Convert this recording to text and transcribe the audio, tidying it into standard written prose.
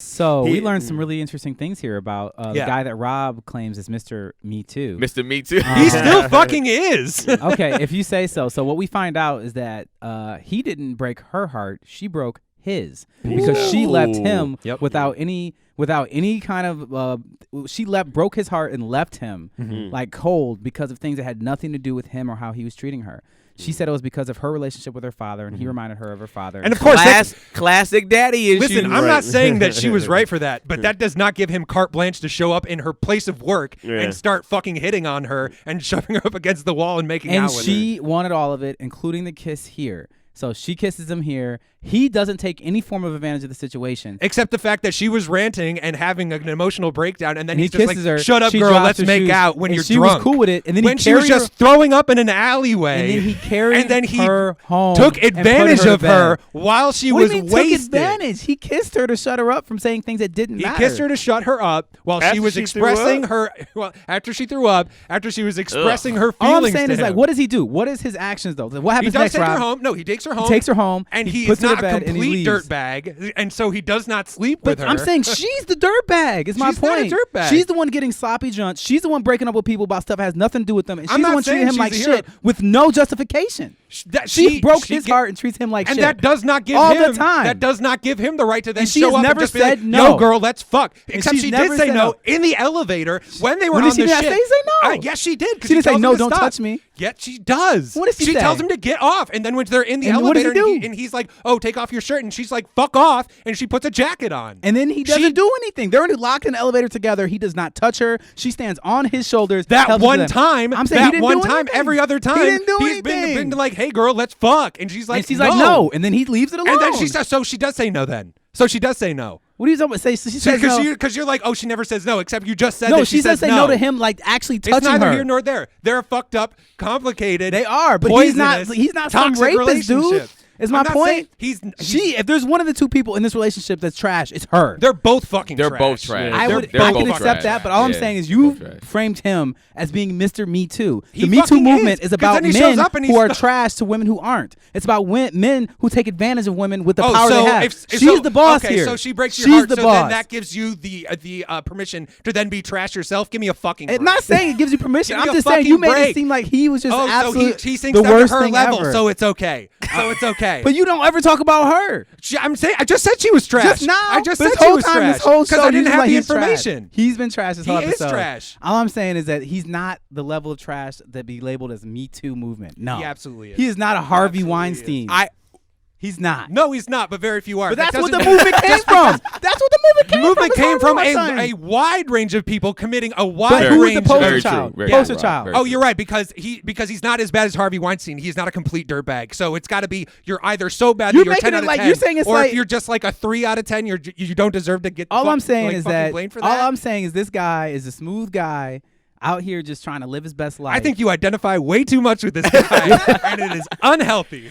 So we learned some really interesting things here about the guy that Rob claims is Mr. Me Too. Mr. Me Too. He still fucking is. Okay, if you say so. So what we find out is that he didn't break her heart; she broke his because she left him without any kind of. She broke his heart and left him like cold because of things that had nothing to do with him or how he was treating her. She said it was because of her relationship with her father, and he reminded her of her father. And of course, classic daddy issues. Listen, I'm not saying that she was right for that, but that does not give him carte blanche to show up in her place of work and start fucking hitting on her and shoving her up against the wall and making out with her. And she wanted all of it, including the kiss here. So she kisses him here. He doesn't take any form of advantage of the situation. Except the fact that she was ranting and having an emotional breakdown, and then he he's just kisses like, her. shut up, She girl, drops let's her make shoes. out when And you're she drunk. was cool with it. And then when he she was carried just throwing up in an alleyway. And then he carried her home. Took advantage of her while she was wasted. Took advantage? He kissed her to shut her up from saying things that didn't matter. He kissed her to shut her up while she was expressing her. Well, after she threw up, after she was expressing her feelings. All I'm saying is, him. like, what does he do? What is his actions though? What happens next, Rob? Her home. No, he takes her home. He takes her home, and he puts is her not to bed, a complete and he leaves. dirtbag, and so he does not sleep with her. I'm saying she's the dirtbag. Is my She's not point. a dirtbag. She's the one getting sloppy drunk. She's the one breaking up with people about stuff that has nothing to do with them, and I'm she's the not one treating saying him like she's a hero. shit with no justification. She broke his heart and treats him like shit. And that does not give all him the time. That does not give him the right to then And she show has up never and just be said like, no. Yo, girl, let's fuck. Except she's she never did say said no no. in the elevator when they were When on did she the not shit. say no? Yes, she did. She didn't say, tells no, him to don't stop. touch me. Yet she does. What does she She say? tells him to get off, and then when they're in the And what does elevator, he do? and he's like, "Oh, take off your shirt," and she's like, "Fuck off," and she puts a jacket on. And then he doesn't do anything. They're locked in the elevator together. He does not touch her. She stands on his shoulders. That one time, I'm saying he didn't do anything. every other time, he didn't do he's been like, "Hey, girl, let's fuck," and she's like, like, no, and then he leaves it alone. And then she says, so she does say no. Then, so she does say no. What are you talking about? She says no. Because you're like, oh, she never says no, except you just said no, that she says say no to him, like actually touching her. It's neither here nor there. They're fucked up, complicated. They are, but he's not some rapist, dude. Is my point. If there's one of the two people in this relationship that's trash, it's her. They're both fucking They're trash. both trash. I can accept that, but all I'm saying is you framed him as being Mr. Me Too. The Me Too movement is about men who are trash to women who aren't. It's about men who take advantage of women with the power they have. She's the boss here. So she breaks your heart, so then that gives you the permission to then be trash yourself? Give me a fucking break. I'm not saying it gives you permission. Give I'm me just a saying you fucking made break. it seem like he was just absolutely so he thinks the worst her thing level, ever. so it's okay. So it's okay. But you don't ever talk about her. I'm saying I just said she was trash. Just now. I just this said she whole was time, trash this whole show, I didn't have like the he's information. Trash. He's been trash this whole episode. He is trash. All I'm saying is that he's not the level of trash that be labeled as Me Too movement. No, he absolutely is. He is not a Harvey Weinstein. He's not. No, he's not, but very few are. But that's what the movement came from. That's what the movement came from. The movement came from a wide range of people committing a wide but who was range the poster of child? Very Poster true. child. Oh, you're right, because he's not as bad as Harvey Weinstein. He's not a complete dirtbag. So it's got to be you're either so bad that you're 10 out of 10, you're saying it's or like, if you're just like a 3 out of 10, you don't deserve to get. All I'm saying is that blamed for all that. I'm saying is this guy is a smooth guy out here just trying to live his best life. I think you identify way too much with this guy, and it is unhealthy.